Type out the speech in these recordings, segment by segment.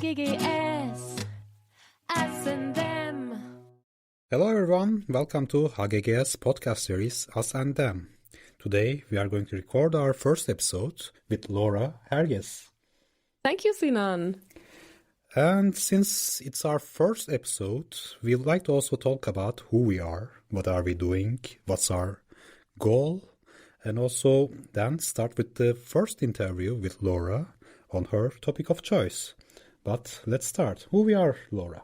HGGS, us and them. Hello everyone, welcome to HGGS podcast series Us and Them. Today we are going to record our first episode with Laura Herges. Thank you, Sinan. And since it's our first episode, we'd like to also talk about who we are, what are we doing, what's our goal, and also then start with the first interview with Laura on her topic of choice. But let's start. Who we are, Laura?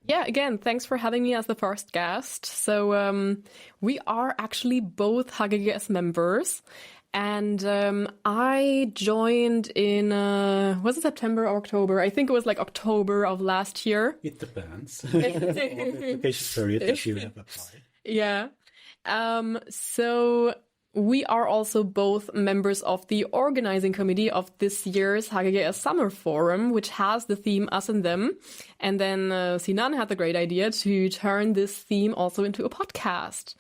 Yeah, again, thanks for having me as the first guest. So we are actually both HGGS members. And I joined in, was it September or October? I think it was like October of last year. It depends. On the application period if you have applied. Yeah. So we are also both members of the organizing committee of this year's HGGS Summer Forum, which has the theme Us and Them. And then Sinan had the great idea to turn this theme also into a podcast.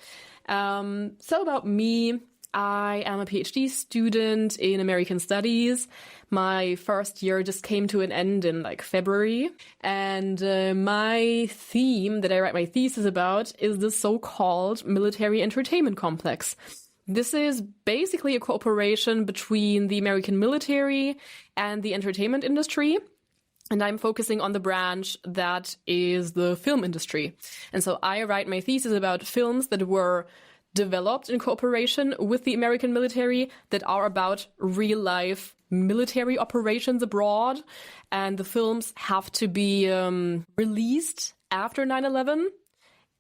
So about me, I am a PhD student in American Studies. My first year just came to an end in like February. And my theme that I write my thesis about is the so-called military entertainment complex. This is basically a cooperation between the American military and the entertainment industry. And I'm focusing on the branch that is the film industry. And so I write my thesis about films that were developed in cooperation with the American military that are about real-life military operations abroad. And the films have to be released after 9/11.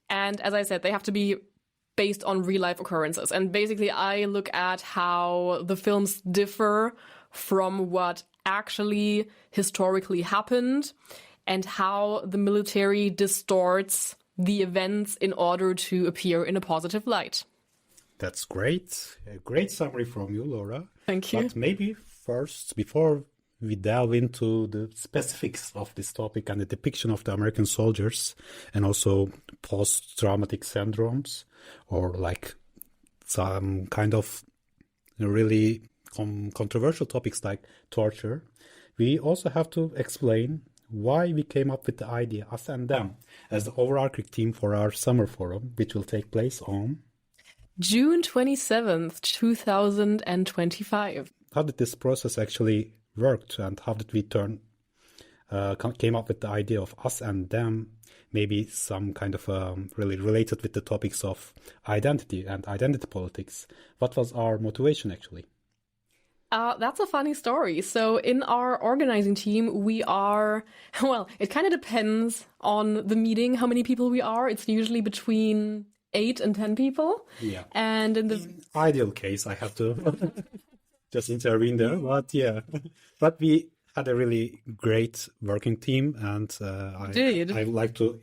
And as I said, they have to be based on real-life occurrences. And basically, I look at how the films differ from what actually historically happened and how the military distorts the events in order to appear in a positive light. That's great. A great summary from you, Laura. Thank you. But maybe first, before we delve into the specifics of this topic and the depiction of the American soldiers and also post-traumatic syndromes or like some kind of really controversial topics like torture, we also have to explain why we came up with the idea, Us and Them, as the overarching theme for our summer forum, which will take place on June 27th, 2025. How did this process actually work, and how did we came up with the idea of Us and Them, maybe some kind of really related with the topics of identity and identity politics? What was our motivation actually? That's a funny story. So in our organizing team, we are, well, it kind of depends on the meeting, how many people we are. It's usually between 8 and 10 people. Yeah. And in the ideal case, I have to just intervene there. But yeah, but we had a really great working team. And I would like to,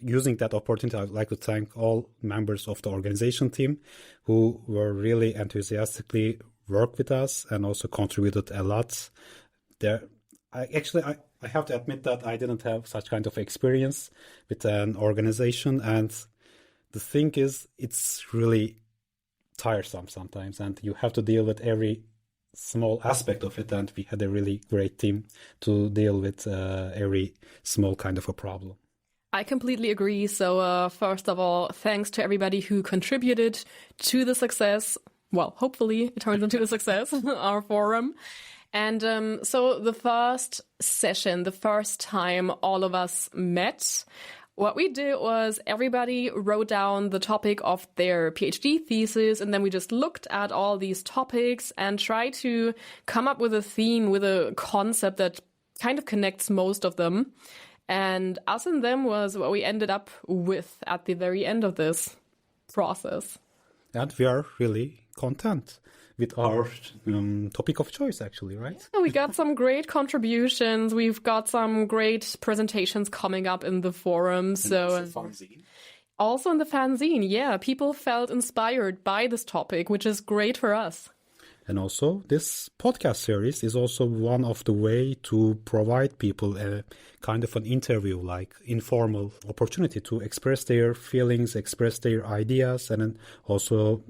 using that opportunity, I would like to thank all members of the organization team who were really enthusiastically worked with us and also contributed a lot. I have to admit that I didn't have such kind of experience with an organization, and the thing is, it's really tiresome sometimes, and you have to deal with every small aspect of it, and we had a really great team to deal with every small kind of a problem. I completely agree. So first of all, thanks to everybody who contributed to the success. Well, hopefully it turns into a success, our forum. And so the first session, the first time all of us met, what we did was everybody wrote down the topic of their PhD thesis, and then we just looked at all these topics and tried to come up with a theme, with a concept that kind of connects most of them. And Us and Them was what we ended up with at the very end of this process. And we are really content with our topic of choice, actually, right? Yeah, we got some great contributions. We've got some great presentations coming up in the forum. So also in the fanzine, yeah, people felt inspired by this topic, which is great for us. And also, this podcast series is also one of the way to provide people a kind of an interview, like informal opportunity to express their feelings, express their ideas, and then also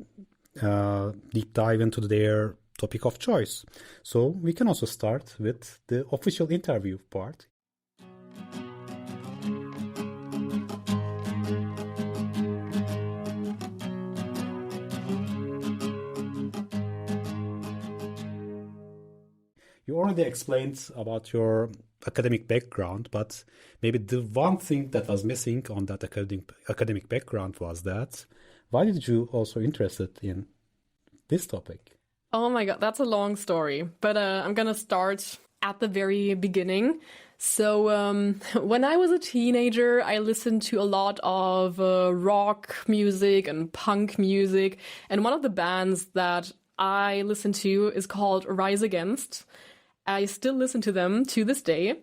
deep dive into their topic of choice. So we can also start with the official interview part. You already explained about your academic background, but maybe the one thing that was missing on that academic background was that why did you also interested in this topic? Oh my God, that's a long story, but I'm gonna start at the very beginning. So when I was a teenager, I listened to a lot of rock music and punk music, and one of the bands that I listened to is called Rise Against. I still listen to them to this day.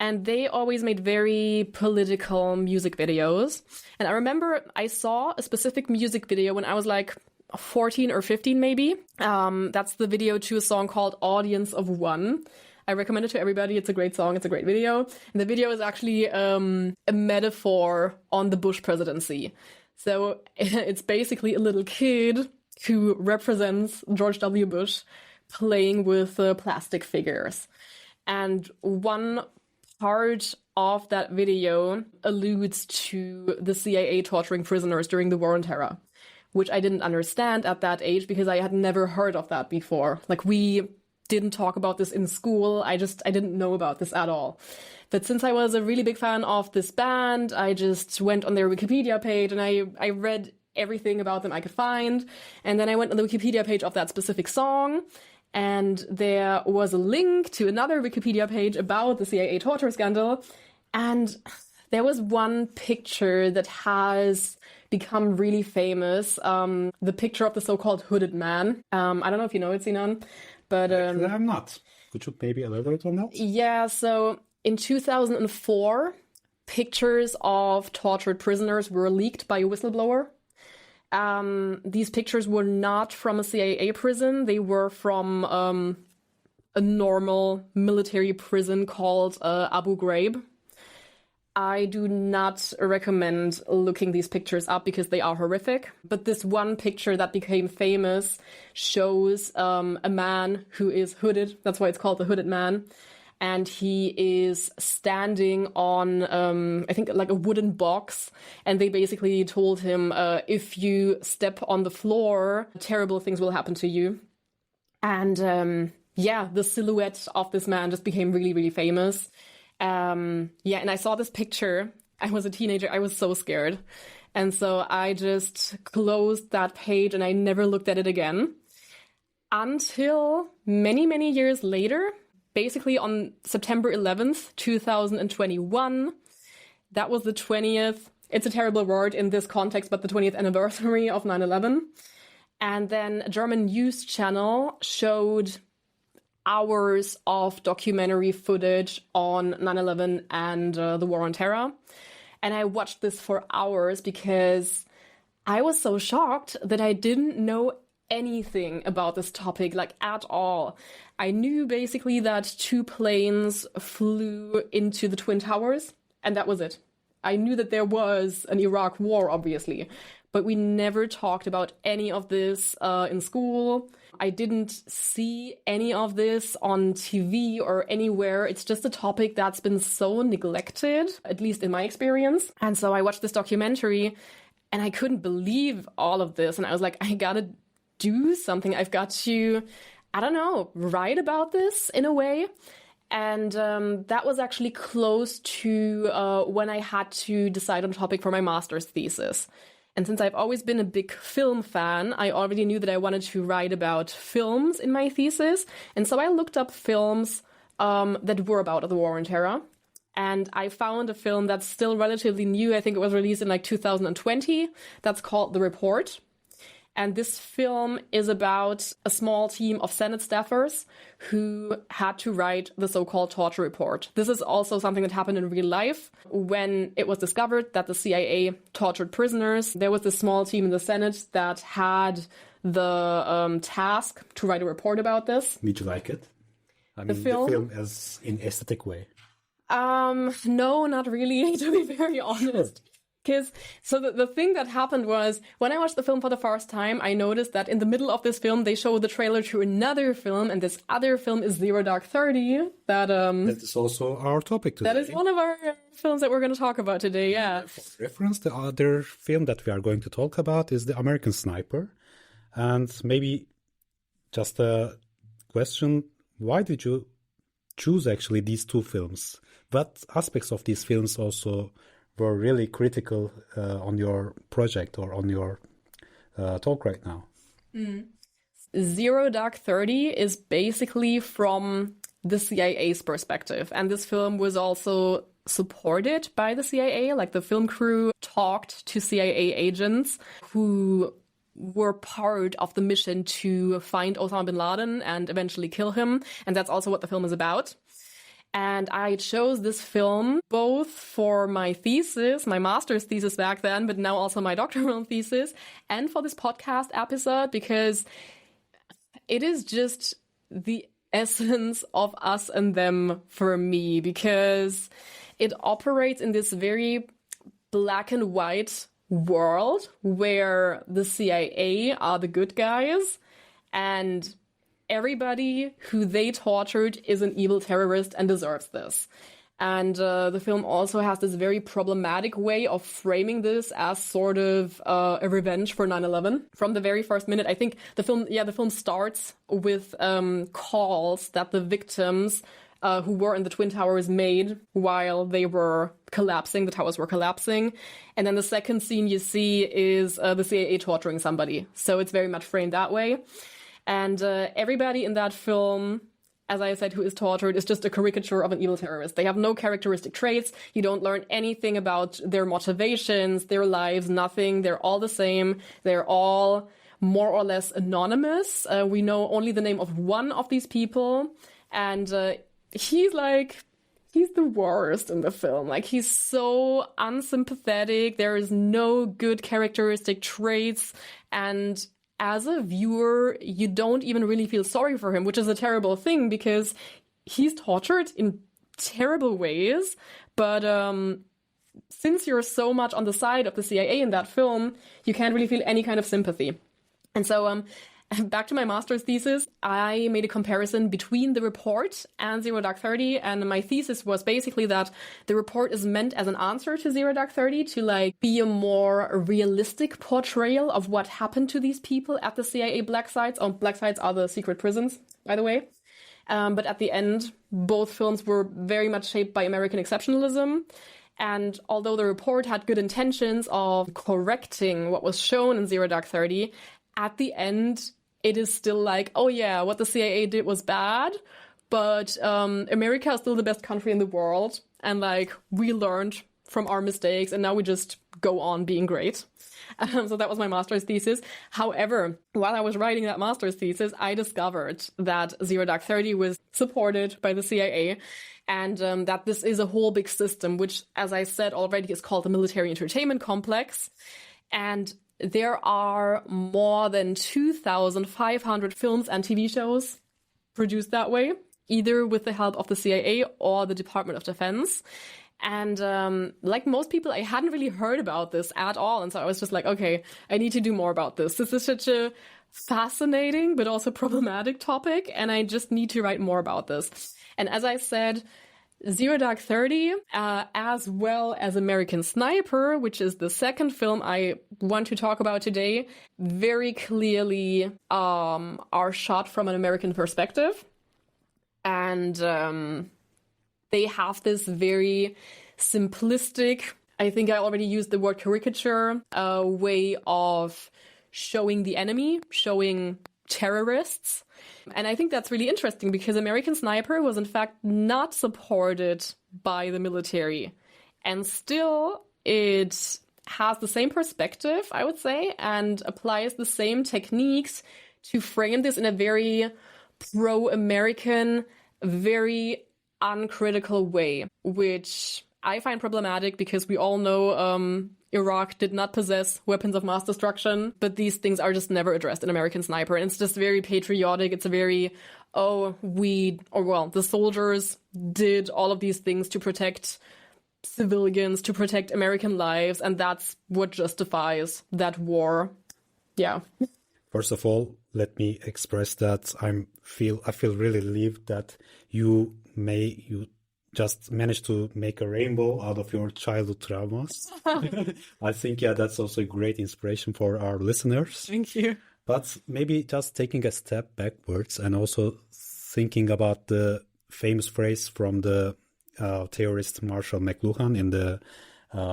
And they always made very political music videos. And I remember I saw a specific music video when I was like 14 or 15 maybe. That's the video to a song called Audience of One. I recommend it to everybody. It's a great song. It's a great video. And the video is actually a metaphor on the Bush presidency. So it's basically a little kid who represents George W. Bush playing with plastic figures. And one part of that video alludes to the CIA torturing prisoners during the War on Terror, which I didn't understand at that age because I had never heard of that before. Like, we didn't talk about this in school. I didn't know about this at all. But since I was a really big fan of this band, I just went on their Wikipedia page and I read everything about them I could find. And then I went on the Wikipedia page of that specific song, and there was a link to another Wikipedia page about the CIA torture scandal. And there was one picture that has become really famous, the picture of the so-called hooded man. I don't know if you know it, Sinan, but... Actually, I'm not. Could you maybe elaborate on that? Yeah, so in 2004, pictures of tortured prisoners were leaked by a whistleblower. These pictures were not from a CIA prison. They were from a normal military prison called Abu Ghraib. I do not recommend looking these pictures up because they are horrific. But this one picture that became famous shows a man who is hooded. That's why it's called the hooded man. And he is standing on, I think, like a wooden box. And they basically told him, if you step on the floor, terrible things will happen to you. And yeah, the silhouette of this man just became really, really famous. And I saw this picture. I was a teenager. I was so scared. And so I just closed that page and I never looked at it again. Until many, many years later, basically on September 11th, 2021, that was the 20th, it's a terrible word in this context, but the 20th anniversary of 9/11. And then a German news channel showed hours of documentary footage on 9/11 and the War on Terror. And I watched this for hours because I was so shocked that I didn't know anything about this topic, like at all. I knew basically that 2 planes flew into the Twin Towers, and that was it. I knew that there was an Iraq war, obviously, but we never talked about any of this in school. I didn't see any of this on TV or anywhere. It's just a topic that's been so neglected, at least in my experience. And so I watched this documentary and I couldn't believe all of this. And I was like, I gotta do something. I've got to, I don't know, write about this in a way. And that was actually close to when I had to decide on a topic for my master's thesis. And since I've always been a big film fan, I already knew that I wanted to write about films in my thesis. And so I looked up films that were about the War on Terror. And I found a film that's still relatively new. I think it was released in like 2020. That's called The Report. And this film is about a small team of Senate staffers who had to write the so-called torture report. This is also something that happened in real life. When it was discovered that the CIA tortured prisoners, there was this small team in the Senate that had the task to write a report about this. Did you like it? I mean, the film as in aesthetic way. No, not really, to be very honest. Because the thing that happened was, when I watched the film for the first time, I noticed that in the middle of this film, they show the trailer to another film, and this other film is Zero Dark 30. That is also our topic today. That is one of our films that we're going to talk about today, yeah. For reference, the other film that we are going to talk about is The American Sniper. And maybe just a question, why did you choose actually these two films? What aspects of these films also were really critical on your project or on your talk right now? Zero Dark 30 is basically from the CIA's perspective. And this film was also supported by the CIA. Like, the film crew talked to CIA agents who were part of the mission to find Osama bin Laden and eventually kill him. And that's also what the film is about. And I chose this film both for my thesis, my master's thesis back then, but now also my doctoral thesis, and for this podcast episode, because it is just the essence of us and them for me, because it operates in this very black and white world where the CIA are the good guys and everybody who they tortured is an evil terrorist and deserves this. And the film also has this very problematic way of framing this as sort of a revenge for 9/11. From the very first minute, I think the film starts with calls that the victims who were in the Twin Towers made while they were collapsing, the towers were collapsing. And then the second scene you see is the CIA torturing somebody. So it's very much framed that way. And everybody in that film, as I said, who is tortured is just a caricature of an evil terrorist. They have no characteristic traits. You don't learn anything about their motivations, their lives, nothing. They're all the same. They're all more or less anonymous. We know only the name of one of these people. And he's the worst in the film. Like, he's so unsympathetic. There is no good characteristic traits. And as a viewer, you don't even really feel sorry for him, which is a terrible thing because he's tortured in terrible ways. But since you're so much on the side of the CIA in that film, you can't really feel any kind of sympathy. And so back to my master's thesis, I made a comparison between the report and Zero Dark 30, and my thesis was basically that the report is meant as an answer to Zero Dark 30 to be a more realistic portrayal of what happened to these people at the CIA black sites. Black sites are the secret prisons, by the way. But at the end, both films were very much shaped by American exceptionalism. And although the report had good intentions of correcting what was shown in Zero Dark 30, at the end, it is still oh yeah, what the CIA did was bad, but America is still the best country in the world. And we learned from our mistakes and now we just go on being great. So that was my master's thesis. However, while I was writing that master's thesis, I discovered that Zero Dark 30 was supported by the CIA and that this is a whole big system, which, as I said already, is called the military entertainment complex. And there are more than 2,500 films and TV shows produced that way, either with the help of the CIA or the Department of Defense. And like most people, I hadn't really heard about this at all. And so I was just okay, I need to do more about this. This is such a fascinating but also problematic topic, and I just need to write more about this. And as I said, Zero Dark 30, as well as American Sniper, which is the second film I want to talk about today, very clearly are shot from an American perspective. And they have this very simplistic, I think I already used the word caricature, way of showing the enemy, showing terrorists. And I think that's really interesting because American Sniper was in fact not supported by the military. And still it has the same perspective, I would say, and applies the same techniques to frame this in a very pro-American, very uncritical way, which I find problematic because we all know Iraq did not possess weapons of mass destruction, but these things are just never addressed in American Sniper. And it's just very patriotic. It's a very, the soldiers did all of these things to protect civilians, to protect American lives, and that's what justifies that war. Yeah. First of all, let me express that I feel really relieved that you just managed to make a rainbow out of your childhood traumas. I think, that's also a great inspiration for our listeners. Thank you. But maybe just taking a step backwards and also thinking about the famous phrase from the theorist Marshall McLuhan in the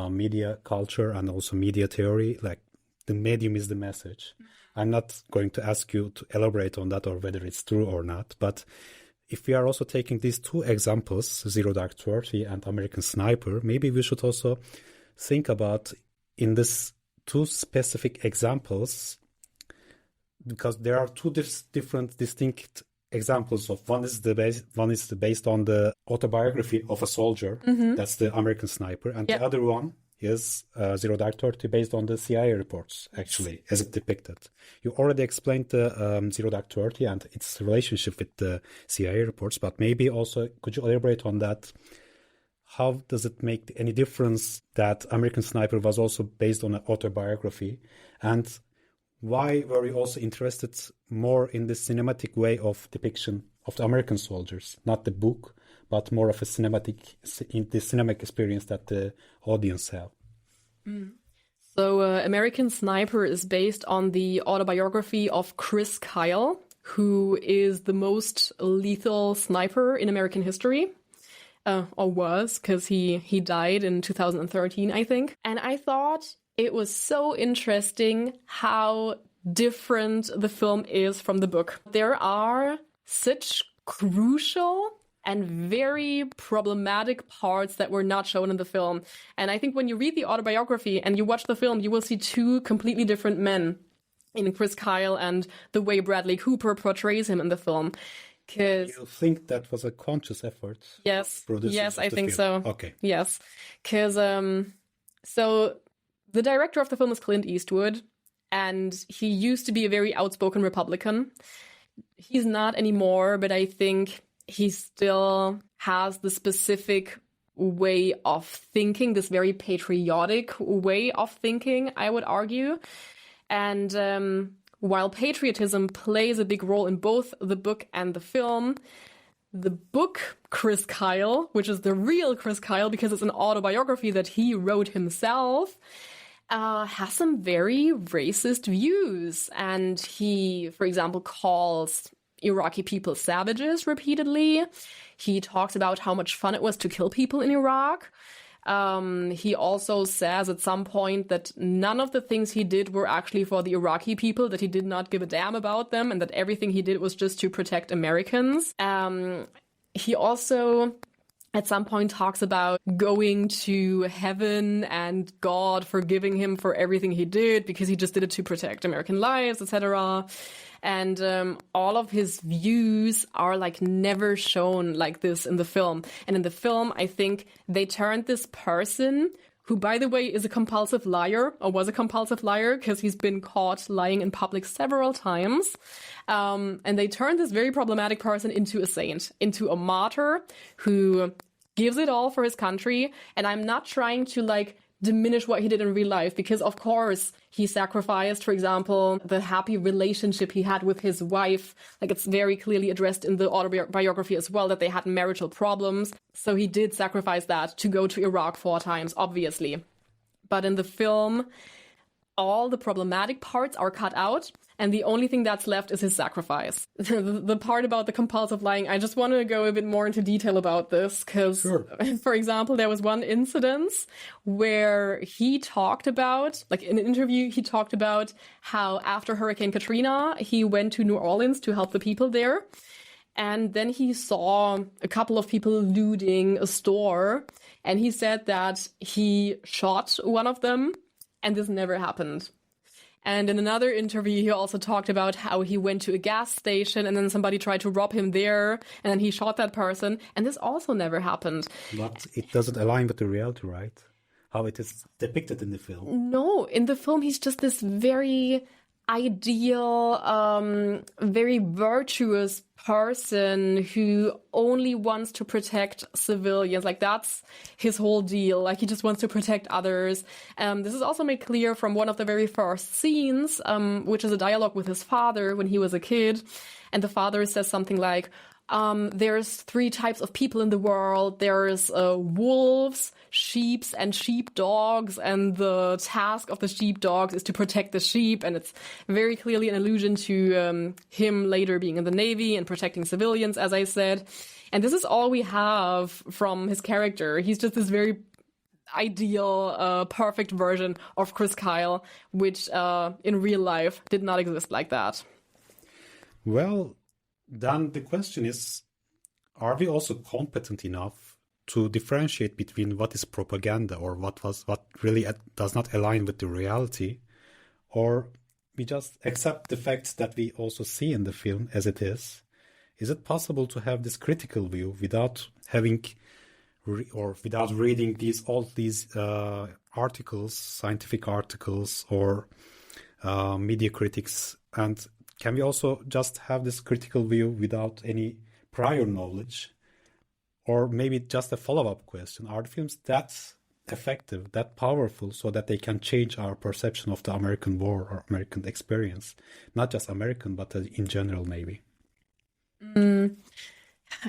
media culture and also media theory, like the medium is the message. I'm not going to ask you to elaborate on that or whether it's true or not, but if we are also taking these two examples, Zero Dark 30 and American Sniper, maybe we should also think about in this two specific examples, because there are two different distinct examples of one is based on the autobiography of a soldier. That's the American Sniper, and the other one is Zero Dark 30 based on the CIA reports, actually, as it depicted. You already explained the Zero Dark 30 and its relationship with the CIA reports, but maybe also could you elaborate on that? How does it make any difference that American Sniper was also based on an autobiography? And why were you also interested more in the cinematic way of depiction of the American soldiers, not the book, but more of a cinematic experience that the audience have? So American Sniper is based on the autobiography of Chris Kyle, who is the most lethal sniper in American history. Or was, because he died in 2013, I think. And I thought it was so interesting how different the film is from the book. There are such crucial and very problematic parts that were not shown in the film. And I think when you read the autobiography and you watch the film, you will see two completely different men in Chris Kyle and the way Bradley Cooper portrays him in the film. You think that was a conscious effort? Yes, I think so. Okay. Yes, because so the director of the film is Clint Eastwood, and he used to be a very outspoken Republican. He's not anymore, but I think he still has the specific way of thinking, this very patriotic way of thinking, I would argue. And while patriotism plays a big role in both the book and the film, the book Chris Kyle, which is the real Chris Kyle because it's an autobiography that he wrote himself, has some very racist views. And he, for example, calls Iraqi people savages repeatedly. He talks about how much fun it was to kill people in Iraq. He also says at some point that none of the things he did were actually for the Iraqi people, that he did not give a damn about them, and that everything he did was just to protect Americans. He also at some point talks about going to heaven and God forgiving him for everything he did because he just did it to protect American lives, etc. And all of his views are like never shown like this in the film. And in the film, I think they turned this person, who, by the way, is a compulsive liar, or was a compulsive liar, because he's been caught lying in public several times. And they turned this very problematic person into a saint, into a martyr who gives it all for his country. And I'm not trying to like diminish what he did in real life, because of course he sacrificed, for example, the happy relationship he had with his wife. Like, it's very clearly addressed in the autobiography as well that they had marital problems. So he did sacrifice that to go to Iraq 4 times, obviously. But in the film, all the problematic parts are cut out, and the only thing that's left is his sacrifice. The part about the compulsive lying, I just want to go a bit more into detail about this, because, sure. For example, there was one incident where he talked about, like in an interview, he talked about how after Hurricane Katrina, he went to New Orleans to help the people there. And then he saw a couple of people looting a store, and he said that he shot one of them, and this never happened. And in another interview, he also talked about how he went to a gas station and then somebody tried to rob him there, and then he shot that person, and this also never happened. But it doesn't align with the reality, right? How it is depicted in the film. No, in the film, he's just this very ideal, very virtuous person who only wants to protect civilians. Like, that's his whole deal. Like, he just wants to protect others. This is also made clear from one of the very first scenes, which is a dialogue with his father when he was a kid. And the father says something like, there's 3 types of people in the world. There's wolves, sheeps, and sheepdogs, and the task of the sheepdogs is to protect the sheep. And it's very clearly an allusion to him later being in the Navy and protecting civilians, as I said. And this is all we have from his character. He's just this very ideal, perfect version of Chris Kyle, which in real life did not exist like that. Well, then the question is, are we also competent enough to differentiate between what is propaganda or what really does not align with the reality, or we just accept the facts that we also see in the film as it is? Is it possible to have this critical view without having without reading all these articles, scientific articles, or media critics? And can we also just have this critical view without any prior knowledge? Or maybe just a follow-up question. Are the films that effective, that powerful, so that they can change our perception of the American war or American experience? Not just American, but in general, maybe.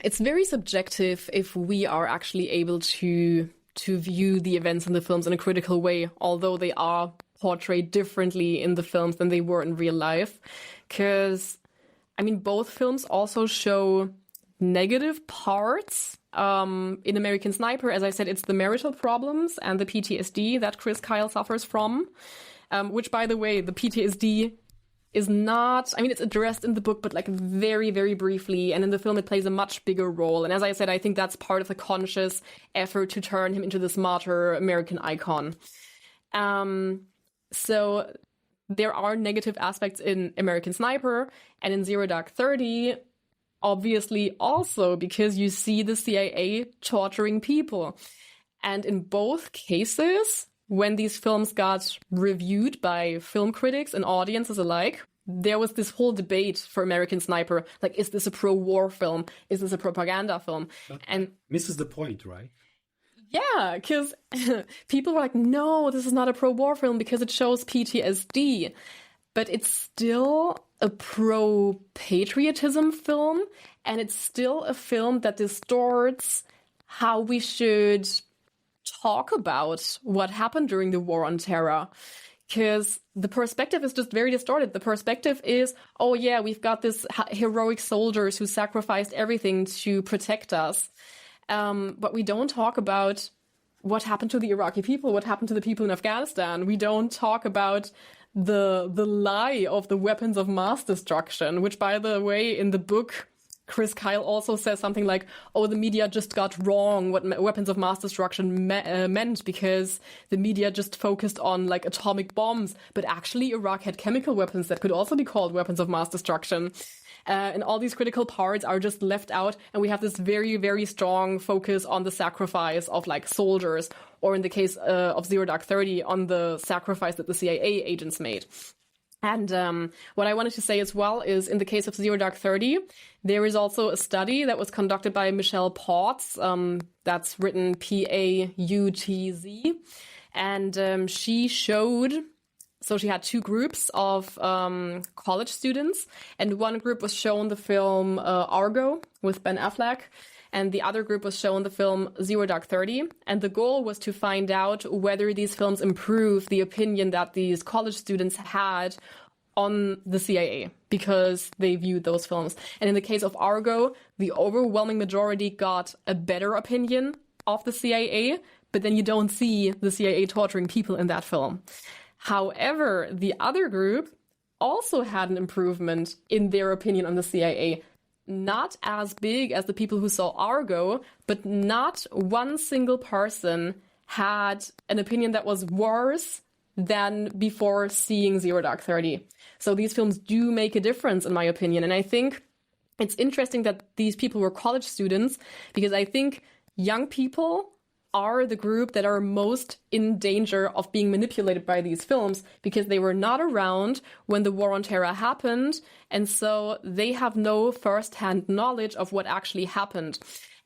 It's very subjective if we are actually able to view the events in the films in a critical way, although they are portrayed differently in the films than they were in real life. Because, I mean, both films also show negative parts. In American Sniper, as I said, it's the marital problems and the PTSD that Chris Kyle suffers from, which, by the way, the PTSD is not, I mean, it's addressed in the book, but like very, very briefly. And in the film, it plays a much bigger role. And as I said, I think that's part of the conscious effort to turn him into this martyr American icon. So there are negative aspects in American Sniper and in Zero Dark 30, obviously also because you see the CIA torturing people. And in both cases, when these films got reviewed by film critics and audiences alike, there was this whole debate for American Sniper. Like, is this a pro-war film? Is this a propaganda film? And misses the point, right? Yeah, because people were like, no, this is not a pro-war film because it shows PTSD. But it's still a pro-patriotism film, and it's still a film that distorts how we should talk about what happened during the War on Terror. Because the perspective is just very distorted. The perspective is, oh yeah, we've got this heroic soldiers who sacrificed everything to protect us. But we don't talk about what happened to the Iraqi people, what happened to the people in Afghanistan. We don't talk about the lie of the weapons of mass destruction, which, by the way, in the book, Chris Kyle also says something like, oh, the media just got wrong what weapons of mass destruction meant, because the media just focused on like atomic bombs. But actually, Iraq had chemical weapons that could also be called weapons of mass destruction. And all these critical parts are just left out. And we have this very, very strong focus on the sacrifice of like soldiers, or in the case of Zero Dark 30, on the sacrifice that the CIA agents made. And what I wanted to say as well is, in the case of Zero Dark 30, there is also a study that was conducted by Michelle Potts, that's written Pautz, and she showed, so she had 2 groups of college students, and one group was shown the film Argo with Ben Affleck, and the other group was shown the film Zero Dark 30. And the goal was to find out whether these films improve the opinion that these college students had on the CIA, because they viewed those films. And in the case of Argo, the overwhelming majority got a better opinion of the CIA, but then you don't see the CIA torturing people in that film. However, the other group also had an improvement in their opinion on the CIA. Not as big as the people who saw Argo, but not one single person had an opinion that was worse than before seeing Zero Dark 30. So these films do make a difference, in my opinion. And I think it's interesting that these people were college students, because I think young people are the group that are most in danger of being manipulated by these films because they were not around when the War on Terror happened, and so they have no first-hand knowledge of what actually happened.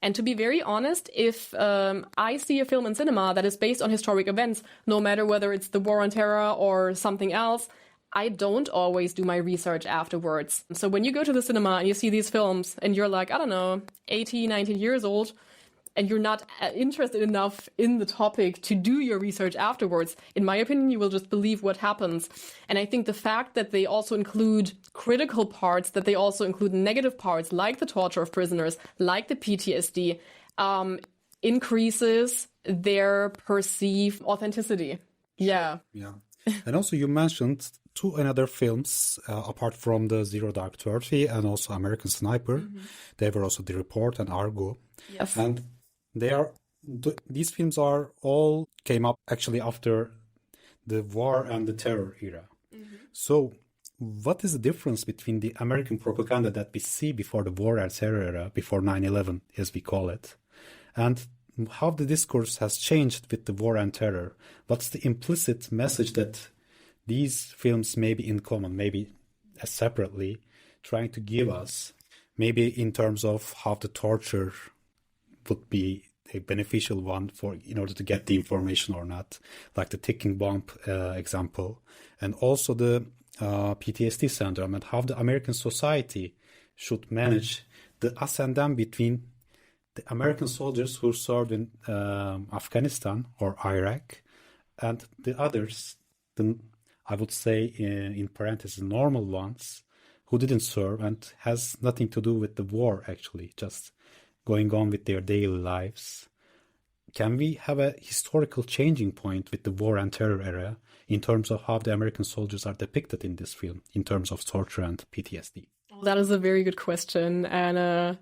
And to be very honest, if I see a film in cinema that is based on historic events, no matter whether it's the War on Terror or something else, I don't always do my research afterwards. So when you go to the cinema and you see these films and you're like, I don't know, 18, 19 years old, and you're not interested enough in the topic to do your research afterwards, in my opinion, you will just believe what happens. And I think the fact that they also include critical parts, that they also include negative parts, like the torture of prisoners, like the PTSD, increases their perceived authenticity. Yeah. Yeah. And also you mentioned two another films, apart from the Zero Dark 30 and also American Sniper. Mm-hmm. They were also The Report and Argo. Yes. And these films are all came up actually after the war and the terror era. Mm-hmm. So what is the difference between the American propaganda that we see before the war and terror era, before 9/11 as we call it, and how the discourse has changed with the war and terror? What's the implicit message that these films may be in common, maybe separately, trying to give us, maybe in terms of how the torture would be a beneficial one in order to get the information or not, like the ticking bomb example, and also the PTSD syndrome, and how the American society should manage the us and them between the American soldiers who served in Afghanistan or Iraq and the others, I would say in parentheses, normal ones who didn't serve and has nothing to do with the war, actually, just going on with their daily lives. Can we have a historical changing point with the war and terror era in terms of how the American soldiers are depicted in this film, in terms of torture and PTSD? That is a very good question, and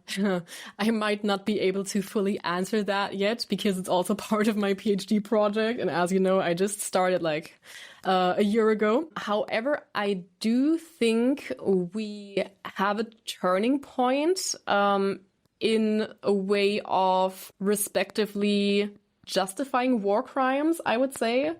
I might not be able to fully answer that yet because it's also part of my PhD project, and as you know, I just started like a year ago. However, I do think we have a turning point in a way of respectively justifying war crimes, I would say.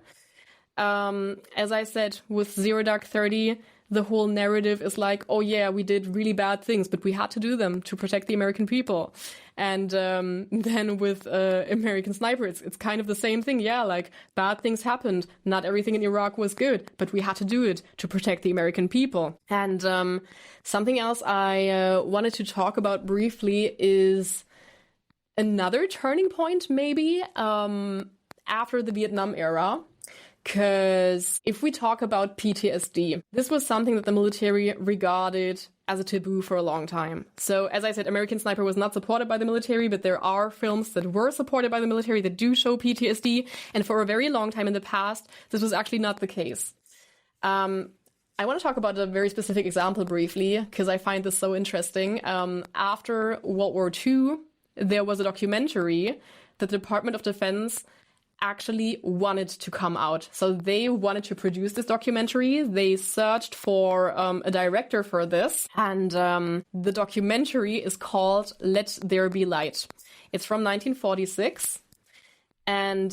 As I said, with Zero Dark 30, the whole narrative is like, oh yeah, we did really bad things, but we had to do them to protect the American people. And then with American Sniper, it's kind of the same thing. Yeah, like bad things happened. Not everything in Iraq was good, but we had to do it to protect the American people. And something else I wanted to talk about briefly is another turning point maybe after the Vietnam era. Because if we talk about PTSD, this was something that the military regarded as a taboo for a long time. So, as I said, American Sniper was not supported by the military, but there are films that were supported by the military that do show PTSD. And for a very long time in the past, this was actually not the case. I want to talk about a very specific example briefly, because I find this so interesting. After World War II, there was a documentary that the Department of Defense actually wanted to come out. So they wanted to produce this documentary. They searched for a director for this. And the documentary is called Let There Be Light. It's from 1946. And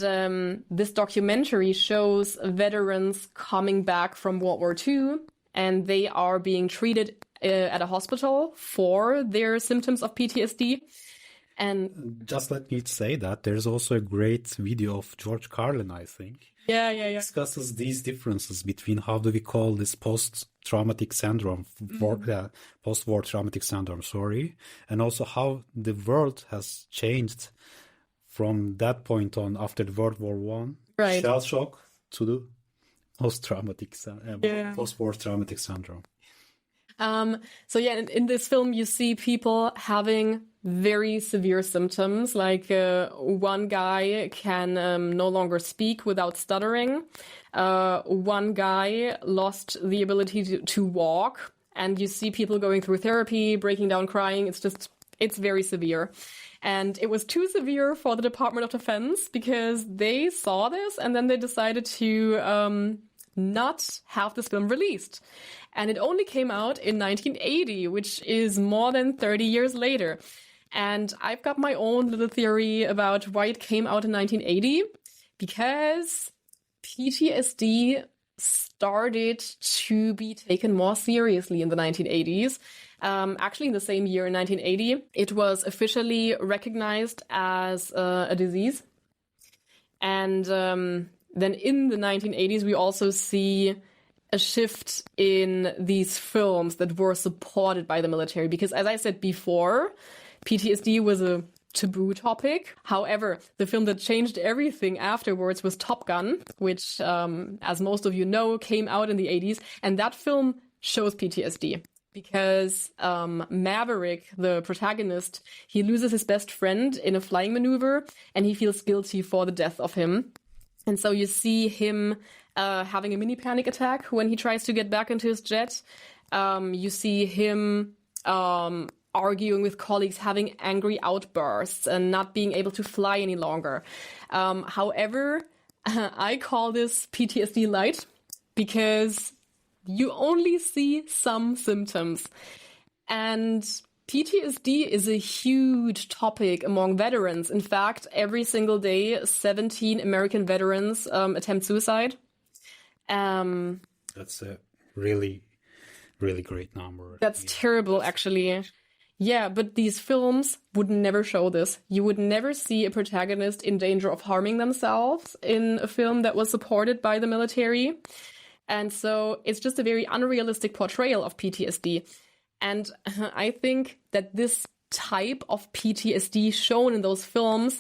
this documentary shows veterans coming back from World War II, and they are being treated at a hospital for their symptoms of PTSD. And just let me say that there's also a great video of George Carlin, I think. Yeah. Discusses these differences between how do we call this post-traumatic syndrome, post-war traumatic syndrome, and also how the world has changed from that point on after the World War One, right. Shell shock to the post-war traumatic syndrome. So in this film, you see people having very severe symptoms. Like one guy can no longer speak without stuttering. One guy lost the ability to walk. And you see people going through therapy, breaking down, crying. It's very severe. And it was too severe for the Department of Defense because they saw this and then they decided to not have this film released. And it only came out in 1980, which is more than 30 years later. And I've got my own little theory about why it came out in 1980, because PTSD started to be taken more seriously in the 1980s. Actually, in the same year, in 1980, it was officially recognized as a disease. And then in the 1980s, we also see a shift in these films that were supported by the military. Because as I said before, PTSD was a taboo topic. However, the film that changed everything afterwards was Top Gun, which, as most of you know, came out in the 80s. And that film shows PTSD. Because Maverick, the protagonist, he loses his best friend in a flying maneuver, and he feels guilty for the death of him. And so you see him having a mini panic attack when he tries to get back into his jet. You see him arguing with colleagues, having angry outbursts, and not being able to fly any longer. However, I call this PTSD light because you only see some symptoms. And PTSD is a huge topic among veterans. In fact, every single day, 17 American veterans attempt suicide. That's a really, really great number. That's terrible, actually. Yeah, but these films would never show this. You would never see a protagonist in danger of harming themselves in a film that was supported by the military. And so it's just a very unrealistic portrayal of PTSD. And I think that this type of PTSD shown in those films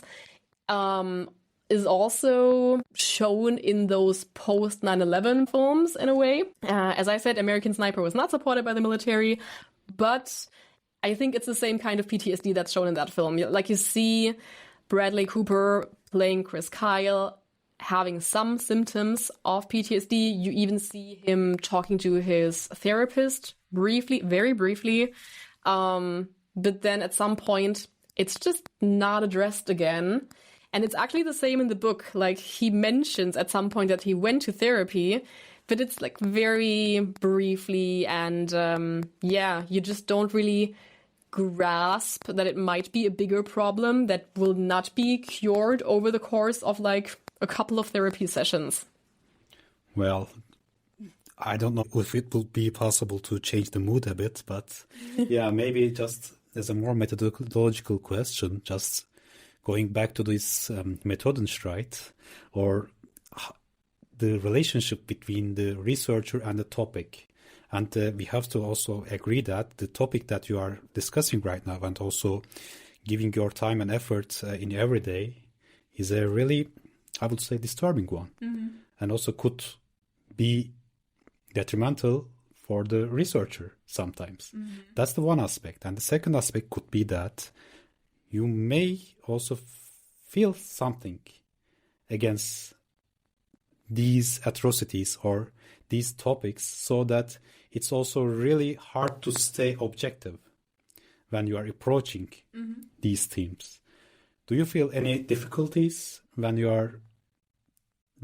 is also shown in those post 9/11 films in a way. As I said, American Sniper was not supported by the military, but I think it's the same kind of PTSD that's shown in that film. Like, you see Bradley Cooper playing Chris Kyle having some symptoms of PTSD. You even see him talking to his therapist briefly, very briefly. But then at some point, it's just not addressed again. And it's actually the same in the book. Like, he mentions at some point that he went to therapy, but it's like very briefly. And you just don't really grasp that it might be a bigger problem that will not be cured over the course of like a couple of therapy sessions. Well, I don't know if it will be possible to change the mood a bit, but yeah, maybe just as a more methodological question, just going back to this Methodenstreit, or the relationship between the researcher and the topic. And we have to also agree that the topic that you are discussing right now, and also giving your time and effort in every day, is a really, I would say, disturbing one. Mm-hmm. And also could be detrimental for the researcher sometimes. Mm-hmm. That's the one aspect. And the second aspect could be that you may also feel something against these atrocities or these topics, so that it's also really hard to stay objective when you are approaching these themes. Do you feel any difficulties when you are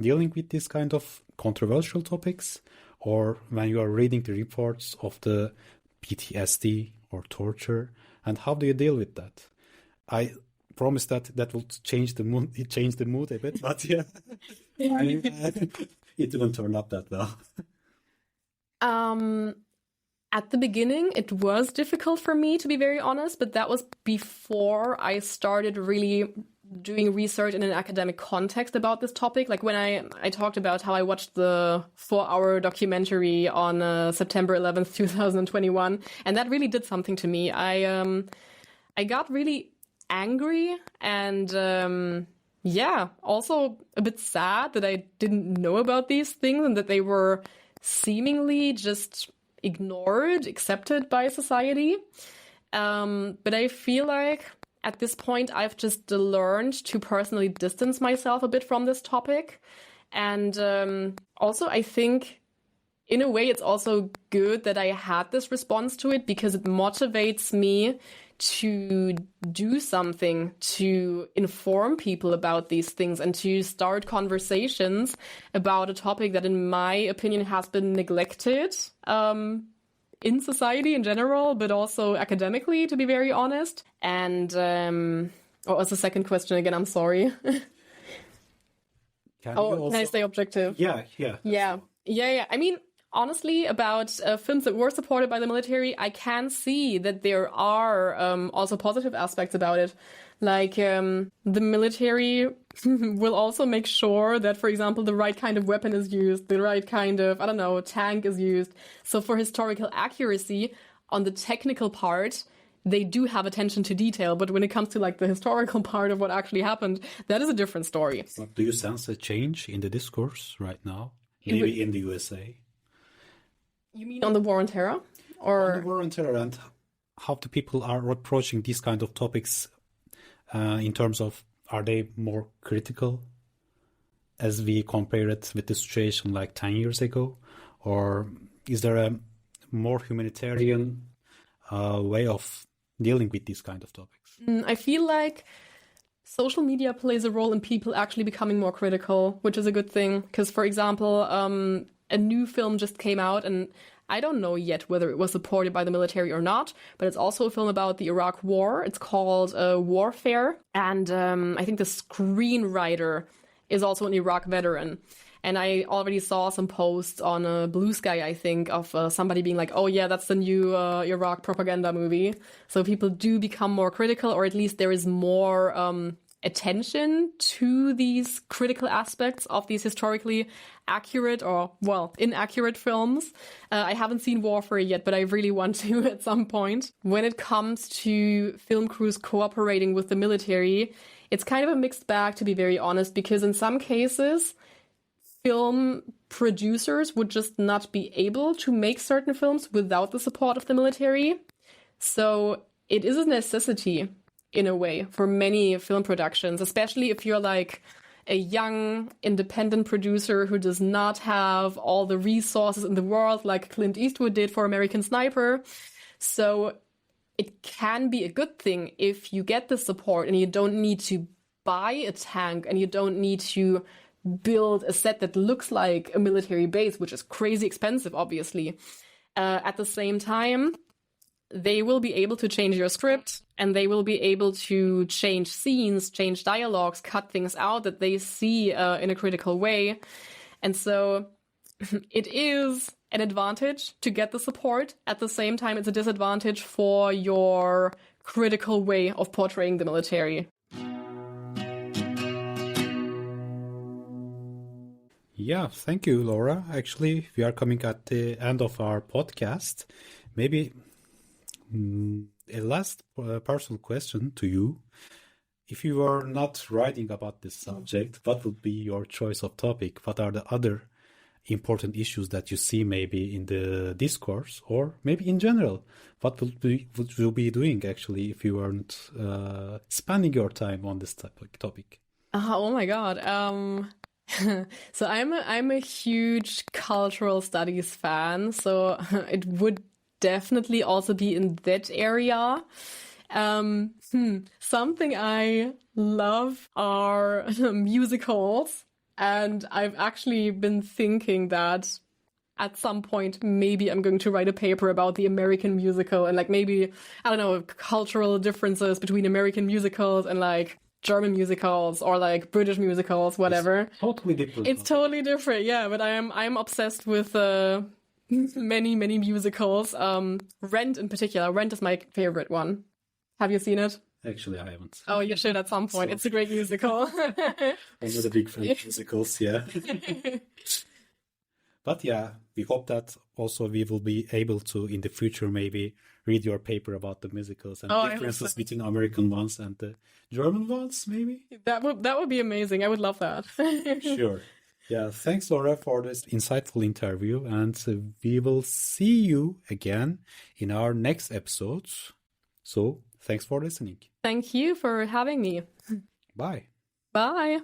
dealing with this kind of controversial topics, or when you are reading the reports of the PTSD or torture, and how do you deal with that? I promise that will change the mood. It changed the mood a bit, but yeah, it didn't turn up that well. At the beginning, it was difficult for me, to be very honest, but that was before I started really doing research in an academic context about this topic. Like when I talked about how I watched the 4-hour documentary on September 11th, 2021, and that really did something to me. I got really angry and also a bit sad that I didn't know about these things and that they were seemingly just ignored, accepted by society. But I feel like at this point, I've just learned to personally distance myself a bit from this topic. And also, I think, in a way, it's also good that I had this response to it, because it motivates me to do something, to inform people about these things, and to start conversations about a topic that, in my opinion, has been neglected in society in general, but also academically, to be very honest. And what was the second question again? I'm sorry. Can I stay objective? Yeah. I mean, honestly, about films that were supported by the military, I can see that there are also positive aspects about it. Like, the military will also make sure that, for example, the right kind of weapon is used, the right kind of, I don't know, tank is used. So for historical accuracy, on the technical part, they do have attention to detail. But when it comes to like the historical part of what actually happened, that is a different story. Do you sense a change in the discourse right now? Maybe in the USA? You mean on the war on terror? Or on the war on terror, and how the people are approaching these kind of topics in terms of, are they more critical as we compare it with the situation like 10 years ago? Or is there a more humanitarian way of dealing with these kind of topics? I feel like social media plays a role in people actually becoming more critical, which is a good thing. Because, for example, a new film just came out, and I don't know yet whether it was supported by the military or not, but it's also a film about the Iraq War. It's called Warfare. And I think the screenwriter is also an Iraq veteran. And I already saw some posts on Blue Sky, I think, of somebody being like, oh yeah, that's the new Iraq propaganda movie. So people do become more critical, or at least there is more attention to these critical aspects of these historically accurate or, well, inaccurate films. I haven't seen Warfare yet, but I really want to at some point. When it comes to film crews cooperating with the military, it's kind of a mixed bag, to be very honest, because in some cases, film producers would just not be able to make certain films without the support of the military. So it is a necessity, in a way, for many film productions, especially if you're like a young independent producer who does not have all the resources in the world like Clint Eastwood did for American Sniper. So it can be a good thing if you get the support and you don't need to buy a tank and you don't need to build a set that looks like a military base, which is crazy expensive, obviously. At the same time, they will be able to change your script, and they will be able to change scenes, change dialogues, cut things out that they see in a critical way. And so it is an advantage to get the support. At the same time, it's a disadvantage for your critical way of portraying the military. Yeah, thank you, Laura. Actually, we are coming at the end of our podcast. Maybe a last personal question to you. If you were not writing about this subject, what would be your choice of topic? What are the other important issues that you see maybe in the discourse, or maybe in general? What would you be doing actually if you weren't spending your time on this topic? Oh my God. So I'm a huge cultural studies fan, so it would definitely also be in that area. Something I love are musicals, and I've actually been thinking that at some point maybe I'm going to write a paper about the American musical and like maybe, I don't know, cultural differences between American musicals and like German musicals or like British musicals, whatever. It's totally different. It's totally different, yeah. But I'm obsessed with many musicals. Rent in particular. Rent is my favorite one. Have you seen it? Actually, I haven't. Oh, you should at some point. So, it's a great musical. I'm not a big fan of musicals, yeah. But yeah, we hope that also we will be able to, in the future, maybe read your paper about the musicals and differences between American ones and the German ones, maybe? That would be amazing. I would love that. Sure. Yeah, thanks, Laura, for this insightful interview. And we will see you again in our next episodes. So, thanks for listening. Thank you for having me. Bye. Bye.